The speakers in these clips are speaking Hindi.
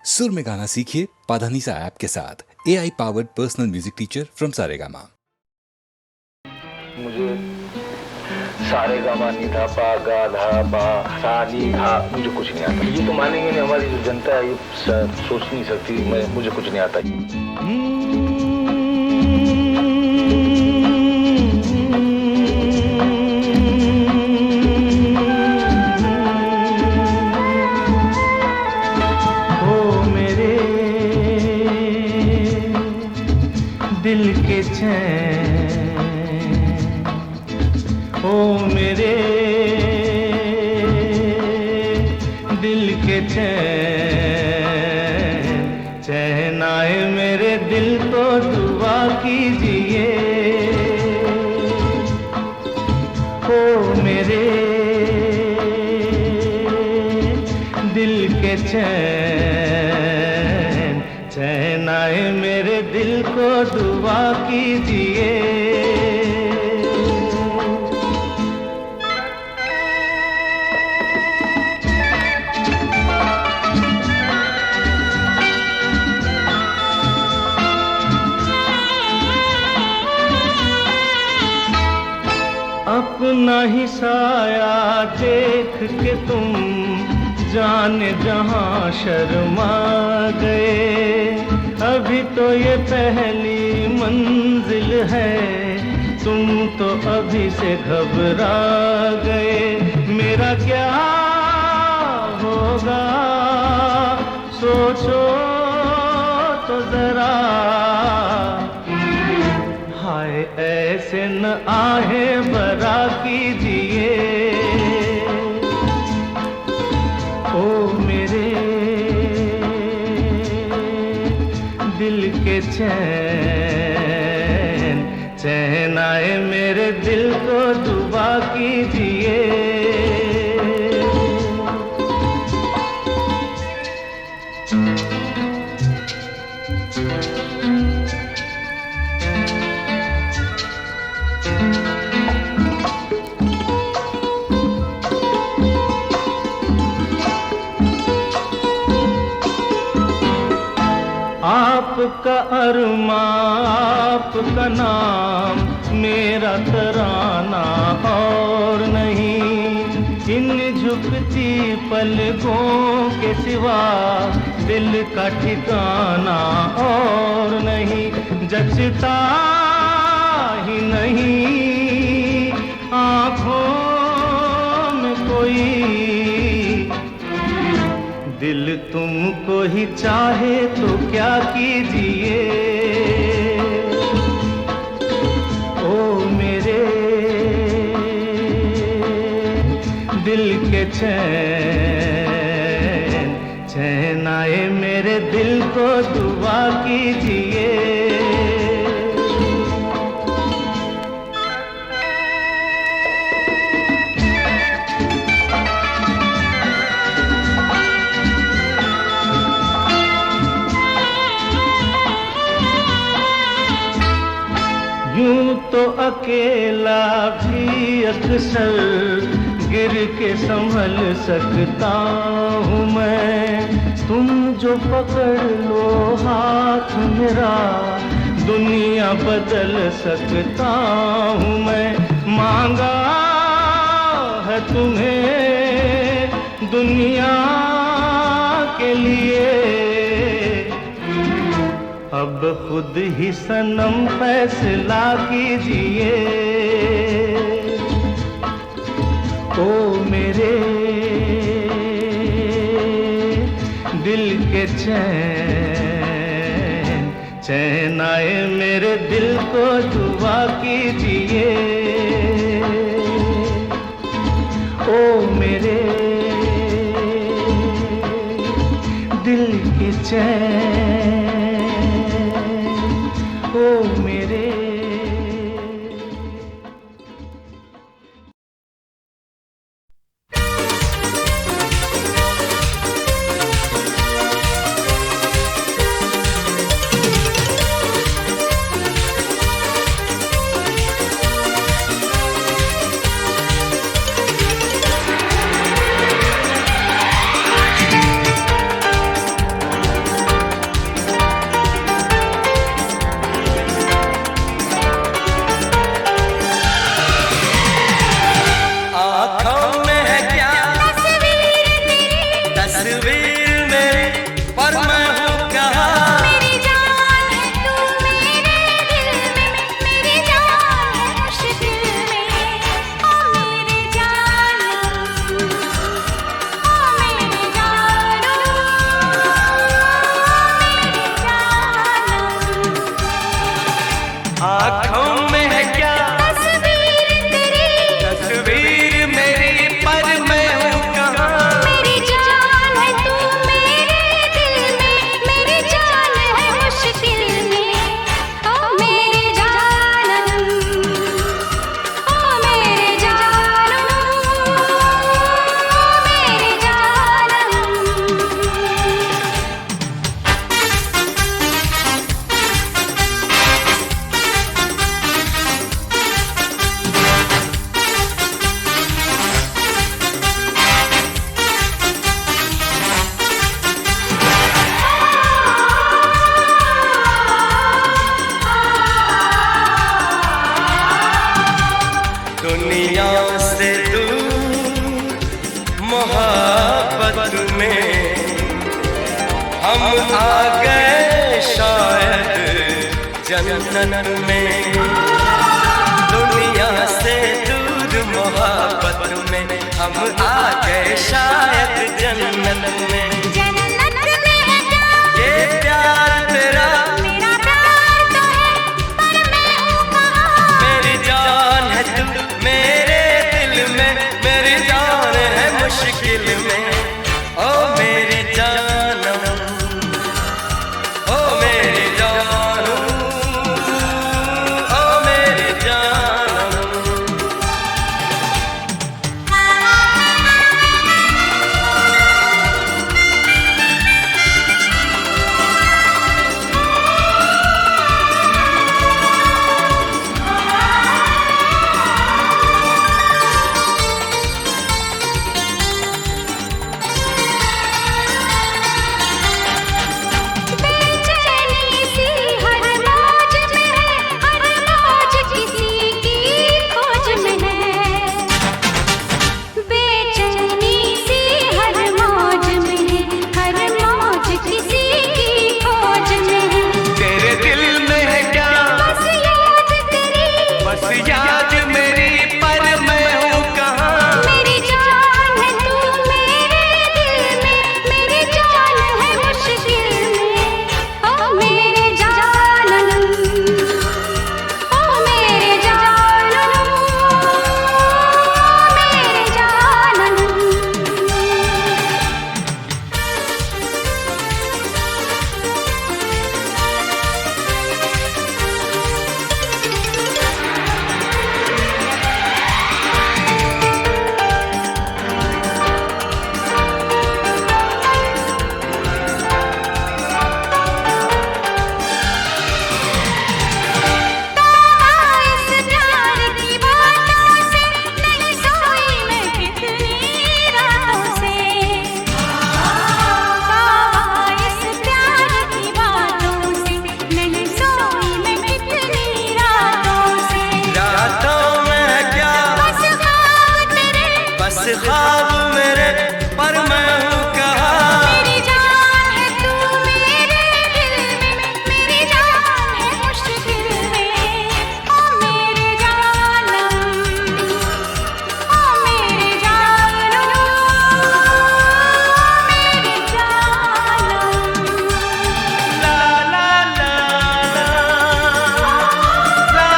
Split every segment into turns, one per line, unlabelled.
सुर में गाना सीखिए पाधानीसा ऐप के साथ। AI powered personal music teacher from Saregama.
मुझे सारेगामा नी धा पा गा धा पा सा नी धा मुझे कुछ नहीं आता। ये तो मानेंगे नहीं, हमारी जो जनता है ये सोच नहीं सकती। मुझे कुछ नहीं आता।
दिल के चैन, ओ मेरे दिल के चैन, चैन आए मेरे दिल को दुआ कीजिए। ओ मेरे दिल के चैन, चैन आए मेरे दिल को दुआ कीजिए। अपना ही साया देख के तुम जाने जहां शर्मा गए। अभी तो ये पहली मंजिल है, तुम तो अभी से घबरा गए। मेरा क्या होगा सोचो तो जरा, हाय ऐसे न आहे बरा कीजिए। ओ मेरे दिल के चैन, चैन आए मेरे दिल को दुआ कीजिए। आपका अरमा आपका नाम, मेरा तराना और नहीं। इन झुकती पलकों के सिवा दिल का ठिकाना और नहीं। जचता ही नहीं आँखों में कोई, दिल तुमको ही चाहे तो क्या कीजिए। ओ मेरे दिल के चैन, चैन आए मेरे दिल को दुआ कीजिए। यूं तो अकेला भी अक्सर गिर के संभल सकता हूँ मैं। तुम जो पकड़ लो हाथ मेरा, दुनिया बदल सकता हूँ मैं। मांगा है तुम्हें दुनिया के लिए, अब खुद ही सनम फैसला कीजिए। ओ मेरे दिल के चैन, चैन आए मेरे दिल को दुआ कीजिए। ओ मेरे दिल के चैन, ओ मेरे हम आ गए शायद जन्नत में, दुनिया से दूर मोहब्बत में हम आ गए शायद जन्नत में।
जन्नत में है क्या
ये प्यार तेरा,
मेरा प्यार तो है पर मैं हूँ कहाँ।
मेरी जान है तू मेरे दिल में, मेरी जान है मुश्किल में। ओ मेरी जानम, ओ मेरी जानम, ओ मेरी जानम।
बेचैनी सी हर मौज में है, हर मौज किसी की खोज में है। बेचैनी सी हर मौज में है, हर मौज किसी की खोज में है।
तेरे दिल में है क्या
बस याद तेरी,
बस याद मेरी, पर मैं हूँ कहाँ।
मेरी जान है तू मेरे दिल में, मेरी जान है मुश्किल में। ओ मेरे जानम, ओ मेरे जानम, मेरे जानम। इस प्यार की बातों से नहीं सोई मैं कितनी रातों से। इस प्यार की बातों से नहीं सोई मैं कितनी रातों से।
रातों में है क्या
बस ख्वाब तेरे,
बस ख्वाब मेरे, पर मैं हूँ कहाँ।
मेरी जान है तू मेरे दिल में, मेरी जान है मुश्किल में। ओ मेरे जानम, ओ मेरे जानम, मेरे जानम।
ला ला ला ला, ला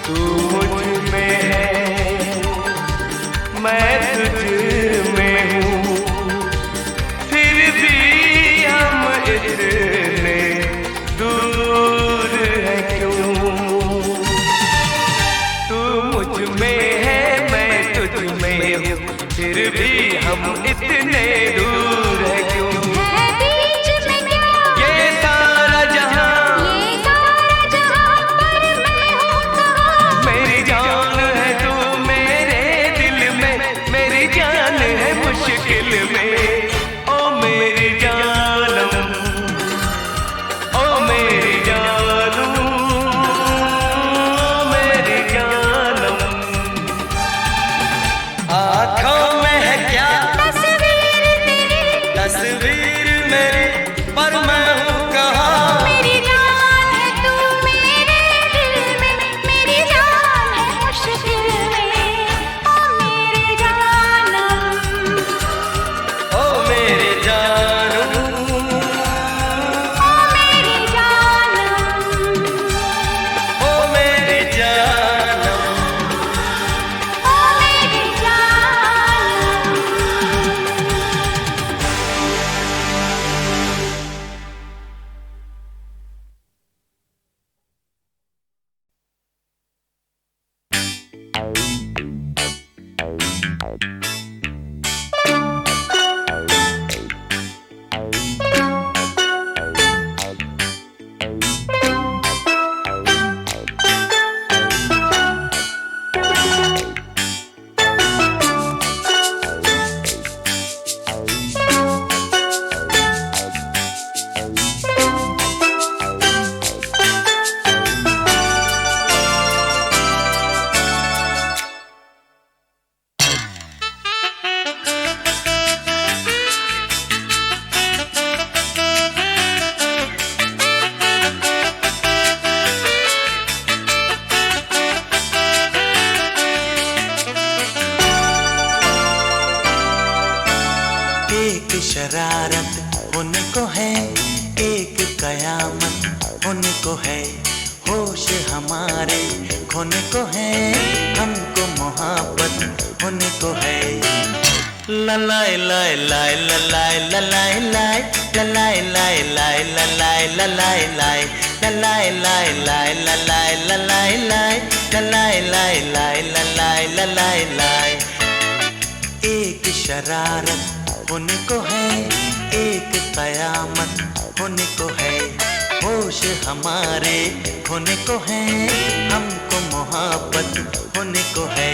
तू मुझ में है, मैं तुझ में हूँ, फिर भी हम इतने दूर हैं क्यों। तू मुझ में है, मैं तुझ में हूँ, फिर भी हम इतने दूर हैं क्यों।
है बीच में क्या
ये सारा जहां
ये सारा जहां, पर मैं हूँ कहाँ।
मेरी जान है तू मेरे दिल में, मेरी जान है मुश्किल में। ओ मेरी जानम, ओ मेरी जानम, ओ मेरी जानम। आँखों में है क्या
तस्वीर तेरी,
तस्वीर मेरी, पर मैं हूँ कहाँ।
मेरी जान है तू मेरे दिल में, मेरी जान है मुश्किल में। ओ मेरे जानम,
ओ मेरे जानम,
ओ मेरे जानम,
ओ मेरे जानम।
ओ मेरे जानम।
एक शरारत होने को है, एक कयामत होने को है, होश हमारे खोने को है, हमको मोहब्बत होने को है। ललाई लाई लाई ललाई ललाई लाई ललाई लाई लाई ललाई ललाई लाई ललाई लाई लाई ललाई ललाई लाई ललाई लाई लाई ललाई ललाई लाई। एक शरारत होने को है, एक कयामत होने को है, होश हमारे खोने को है, हमको मोहब्बत होने को है।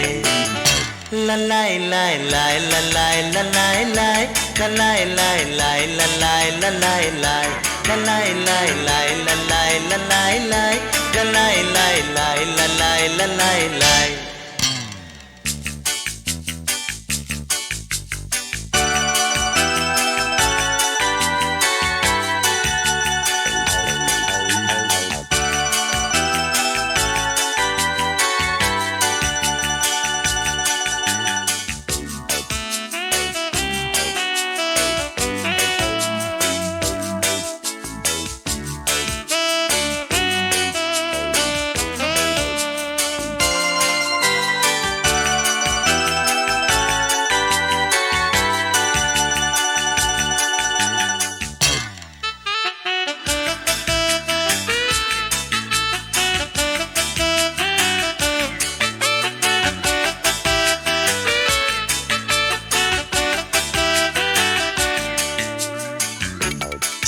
ललाई लाई लाई ललाई ललाई लाई ललाई लाई लाई ललाई ललाई लाई ललाई लाई लाई ललाई ललाई लाई ललाई लाई लाई ललाई ललाई लाई।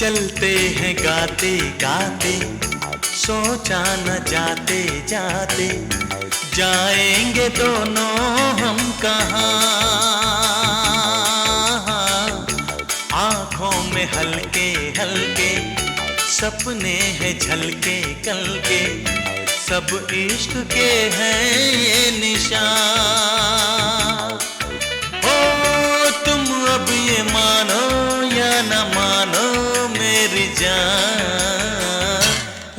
चलते हैं गाते गाते, सोचा न जाते जाते, जाएंगे दोनों हम कहाँ। आँखों में हल्के हल्के सपने हैं झलके कल के, सब इश्क के हैं ये निशान। ओ तुम अब ये मानो या न मानो मेरी जान।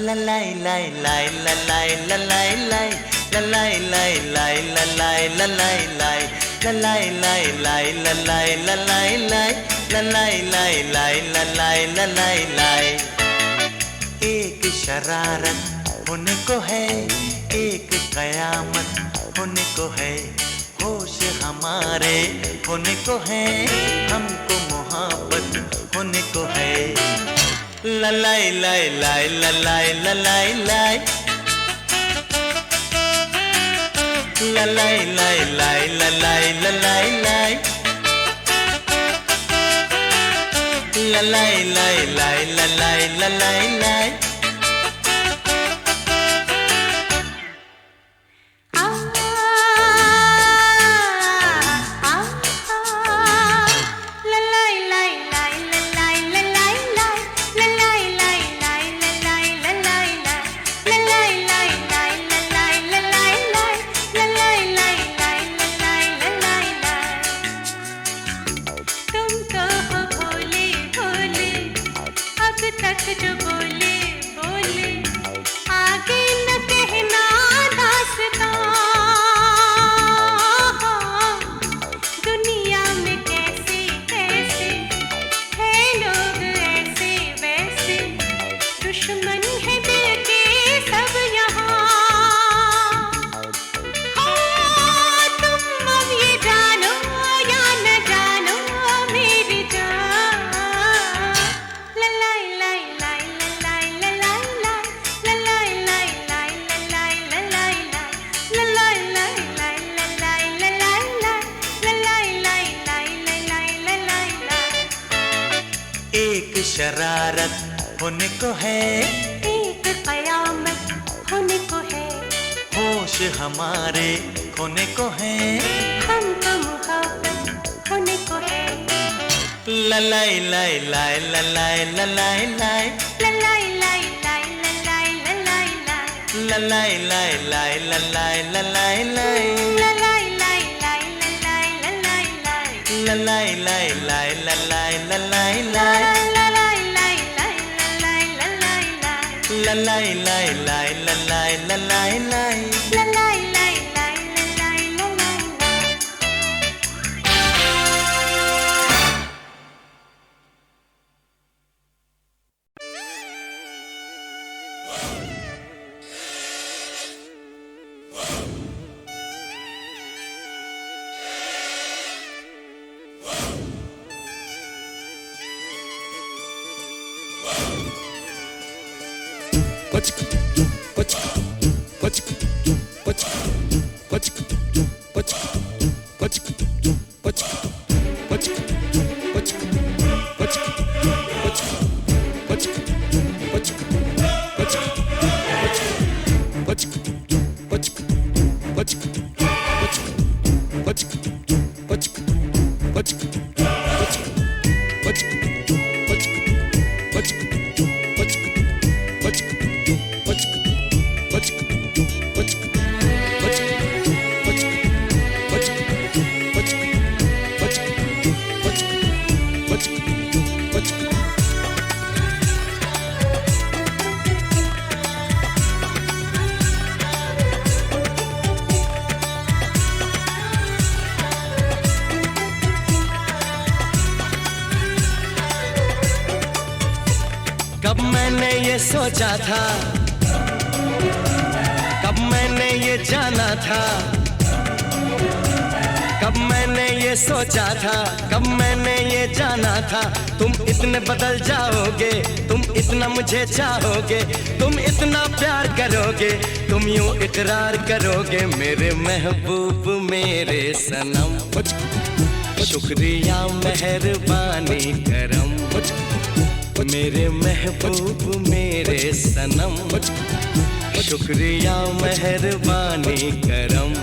ललाई लाई लाई ललाई ललाई लाई ललाई लाई लाई ललाई ललाई लाई ललाई लाई लाई ललाई ललाई लाई ललाई लाई लाई ललाई ललाई लाई। एक शरारत होने को है, एक कयामत होने को है, होश हमारे होने को है, हमको मोहब्बत होने को है। ललाई लाई लाई ललाई ललाई लाई ललाई लाई लाई ललाई ललाई लाई ललाई लाई लाई ललाई ललाई लाई।
जो बोले बोले आगे न कहना दास्तां। दुनिया में कैसे कैसे है लोग ऐसे वैसे, दुश्मन है दिल के सब यहाँ। हाँ तुम अब ये जानो या न जानो मेरी जान। ललाई लाई
एक शरारत होने को है,
एक कयामत होने को है,
होश हमारे खोने को है,
हमको मोहब्बत होने को है।
ललाई लाई लाई ललाई ललाई लाई
ललाई लाई लाई ललाई ललाई लाई
ललाई लाई लाई ललाई ललाई लाई
ललाई लाई लाई ललाई ललाई लाई
ललाई लाई लाई ललाई ललाई लाई
ललाई लाई लाई ललाई ललाई लाई
ललाई लाई लाई ललाई ललाई लाई
ललाई लाई लाई ललाई ललाई लाई।
कब मैंने ये सोचा था, कब मैंने ये जाना था, कब मैंने ये सोचा था, कब मैंने ये जाना था, तुम इतने बदल जाओगे, तुम इतना मुझे चाहोगे, तुम इतना प्यार करोगे, तुम यूं इकरार करोगे मेरे महबूब मेरे सनम। शुक्रिया मेहरबानी करम मेरे महबूब मेरे सनम। शुक्रिया मेहरबानी करम।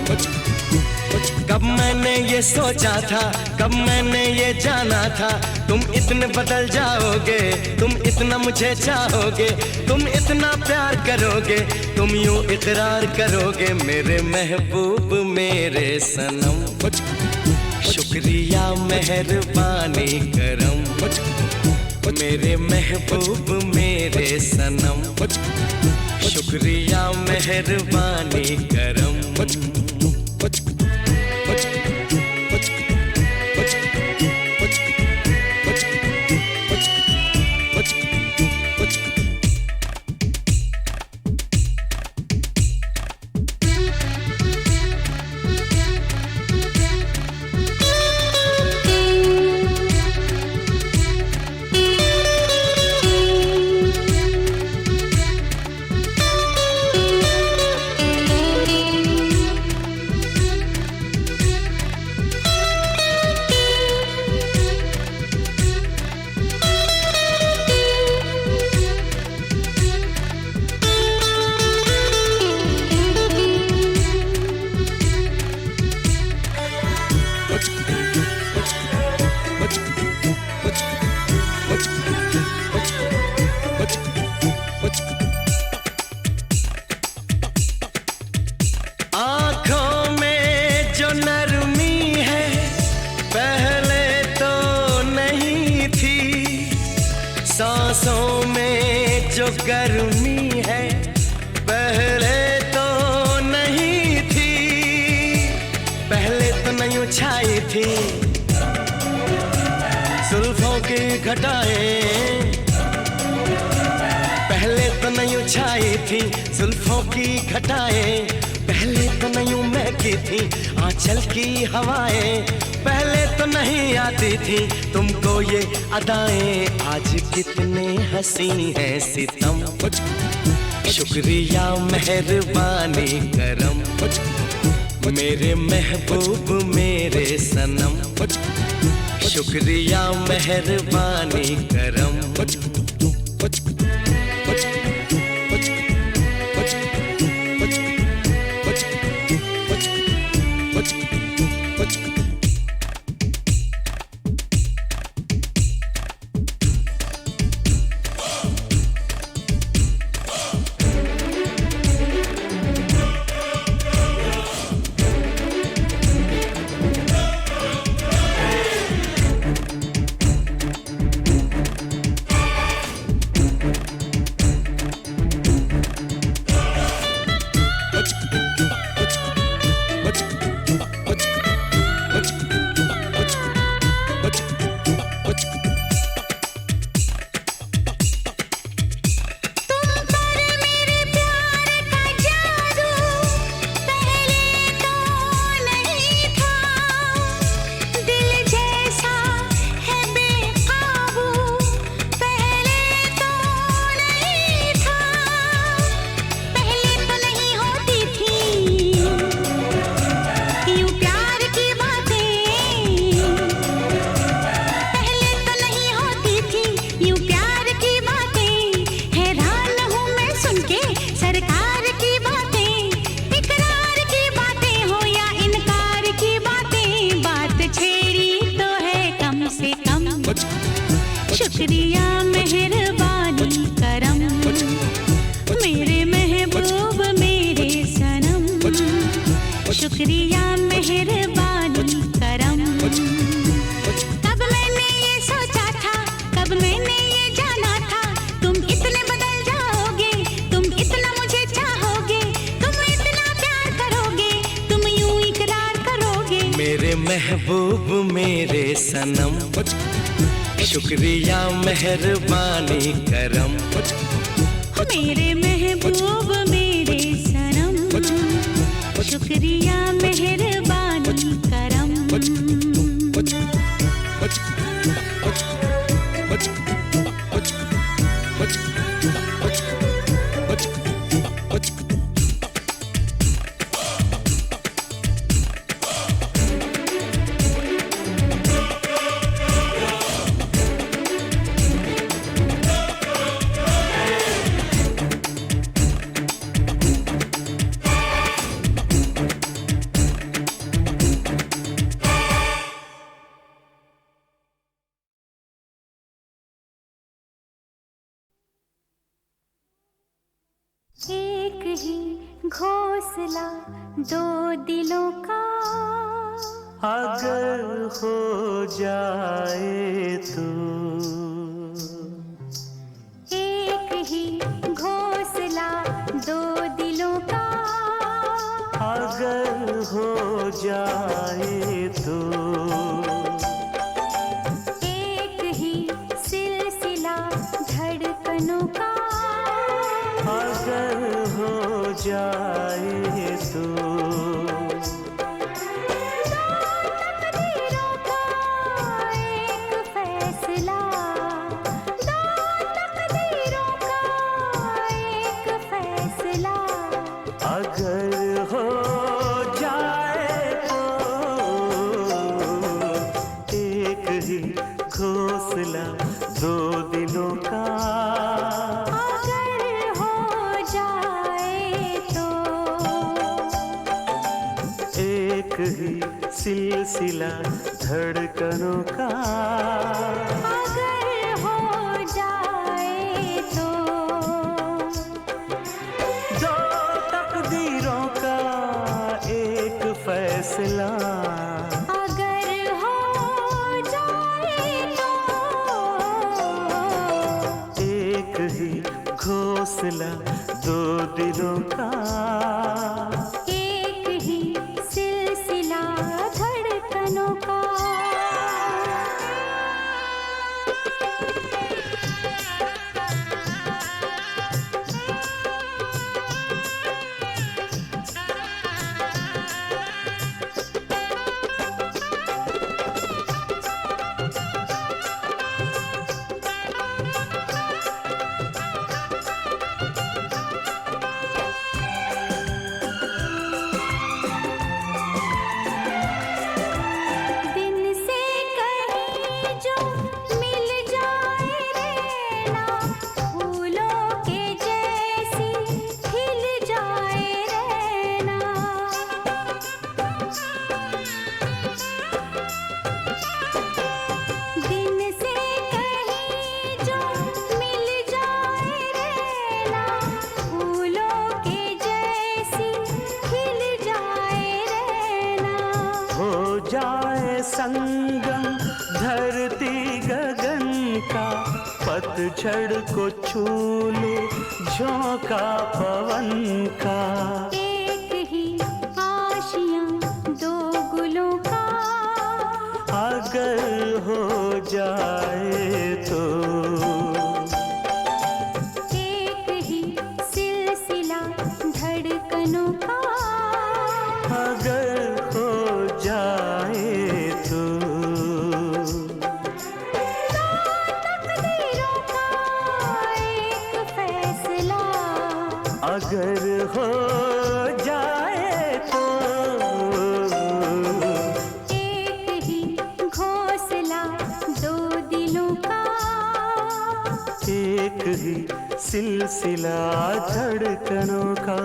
कब मैंने ये सोचा था, कब मैंने ये जाना था, तुम इतने बदल जाओगे, तुम इतना मुझे चाहोगे, तुम इतना प्यार करोगे, तुम यूं इकरार करोगे मेरे महबूब मेरे सनम। शुक्रिया मेहरबानी करम मेरे महबूब मेरे सनम। शुक्रिया मेहरबानी करम। आँखों में जो नरमी है पहले तो नहीं थी, सांसों में जो गर्मी है पहले तो नहीं थी, पहले तो नहीं छाई थी जुल्फों की घटाएं, पहले तो नहीं छाई थी जुल्फों की घटाएं, पहले तो नहीं महकी थी आंचल की हवाएं, पहले तो नहीं आती थी तुमको ये अदाएं, आज कितने हंसी हैं सितम। शुक्रिया मेहरबानी करम मेरे महबूब मेरे सनम। शुक्रिया मेहरबानी करम।
शुक्रिया मेहरबानी करम मेरे महबूब मेरे सनम, शुक्रिया मेहरबानी करम। कब मैंने ये सोचा था, कब मैंने ये जाना था, तुम इतने बदल जाओगे, तुम इतना मुझे चाहोगे, तुम इतना प्यार करोगे, तुम यूं इकरार करोगे।
मेरे महबूब मेरे सनम, शुक्रिया मेहरबानी करम।
मेरे महबूब मेरे सनम, शुक्रिया मेहरबानी करम। एक ही घोंसला दो दिलों का,
अगर हो जाए तो
एक ही घोंसला दो दिलों का,
अगर हो जाए तो
एक ही सिलसिला धड़कनों का,
अगर हो जाए तो
तकदीरों का एक फैसला, दो तकदीरों का एक फैसला,
अगर हो जाए तो एक ही घोंसला दो दिलों का,
अगर हो जाए तो
एक ही सिलसिला धड़कनों का,
अगर हो जाए तो
दो तकदीरों का एक फैसला,
अगर हो जाए तो
एक ही घोंसला दो दिलों का,
एक ही सिलसिला धड़कनों का। दिन से कहीं जो मिल जाए रहना, फूलों के जैसी खिल जाए रहना, दिन से कहीं जो मिल जाए रहना, फूलों के जैसी खिल जाए रहना,
हो जाए संगम धरती गगन का, पतझड़ को छू ले झोंका पवन का,
एक ही आशियां दो गुलों का,
अगर हो जाए तो
एक ही सिलसिला धड़कनों का,
अगर हो जाए तो
तकदीरों का एक फैसला,
अगर हो जाए तो
एक ही घोंसला दो दिलों का,
एक ही सिलसिला धड़कनों का।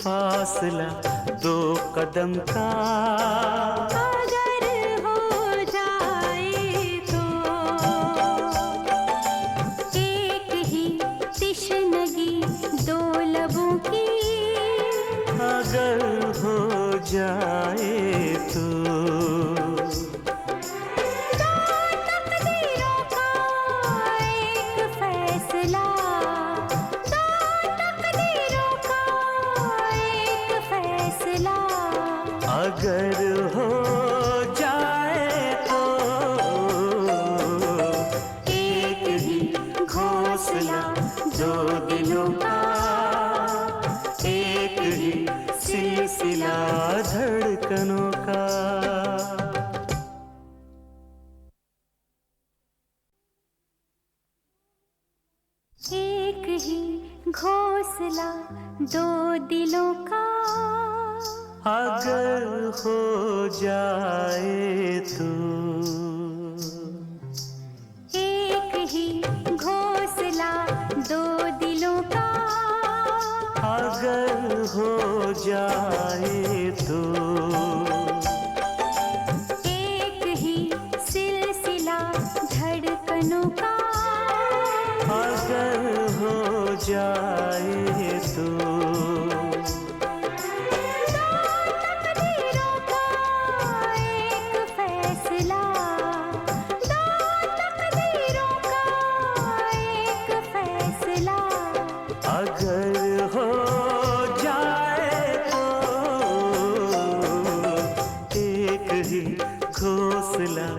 फासला 2 कदम का
अगर हो जाए तो एक ही तिश्नगी 2 लबों की,
अगर हो जाए तो
तकदीरों का एक फैसला, 2 तकदीरों का एक फैसला,
अगर हो जाए तो एक ही घोंसला 2 दिलों का, एक ही सिलसिला धड़कनों का।
एक ही घोंसला 2 दिलों का,
अगर हो जाए तो
एक ही घोंसला 2 दिलों का,
अगर हो जाए तो
एक ही सिलसिला धड़कनों का,
अगर हो जाए तो
तकदीरों का एक फैसला, 2 तकदीरों का एक फैसला,
अगर हो जाए तो एक ही घोंसला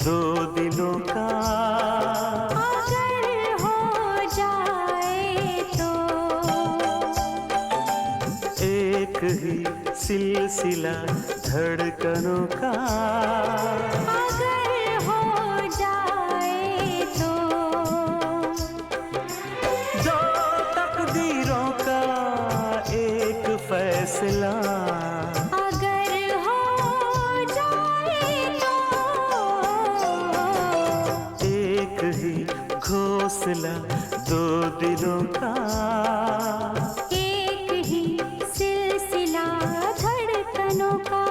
2 दिलों का,
अगर हो जाए तो
एक ही सिलसिला धड़कनों का,
अगर हो जाए तो
2 तकदीरों का एक फैसला,
अगर हो जाए तो
एक ही घोंसला 2 दिलों का,
एक ही सिलसिला धड़कनों का।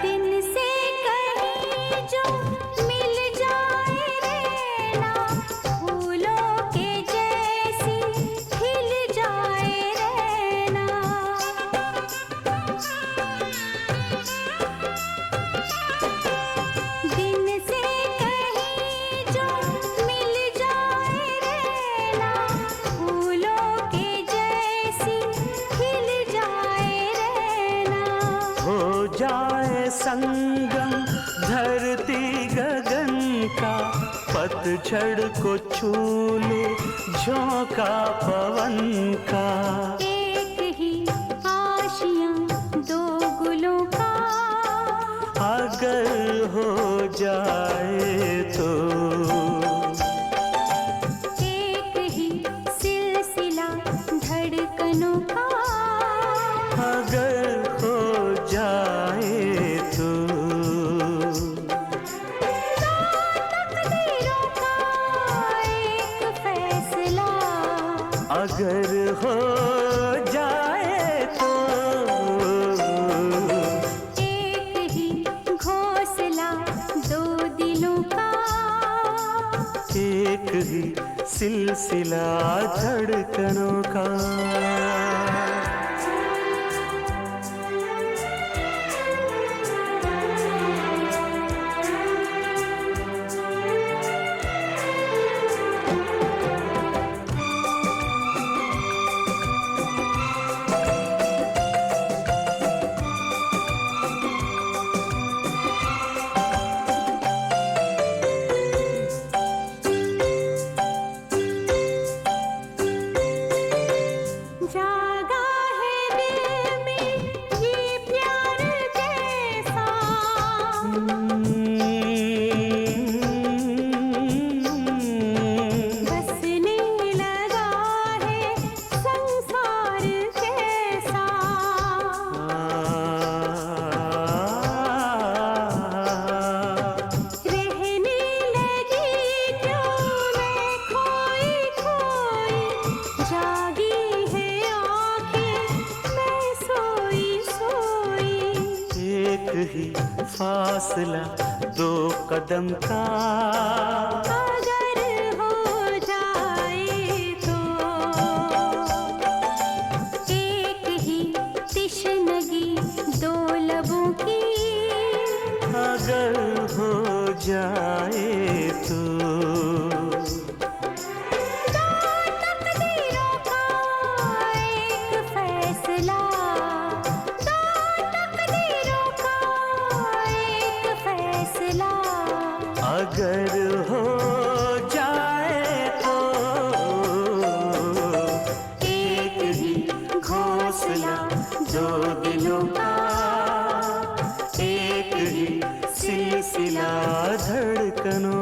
दिन से कहीं जो मिल जाए रहना, फूलों के जैसी खिल जाए रहना, दिन से कहीं जो मिल जाए रहना, फूलों के जैसी खिल जाए रहना,
हो जाए संगम धरती गगन का, पतझड़ को छू ले झोंका पवन का,
एक ही आशियां 2 गुलों का,
अगर हो जाए तो
एक ही सिलसिला धड़कनों का,
अगर हो जाए तो
तकदीरों का एक फैसला,
अगर हो जाए तो
एक ही घोंसला 2 दिलों का,
एक ही सिलसिला धड़कनों का।
जा
ही फासला 2 कदम का,
अगर हो जाए तो एक ही तिश्नगी 2 लबों की,
अगर हो जाए तो
तकदीरों का एक फैसला, 2 तकदीरों का एक फैसला,
अगर हो जाए तो
एक ही घोंसला 2 दिलों का,
एक ही सिलसिला धड़कनों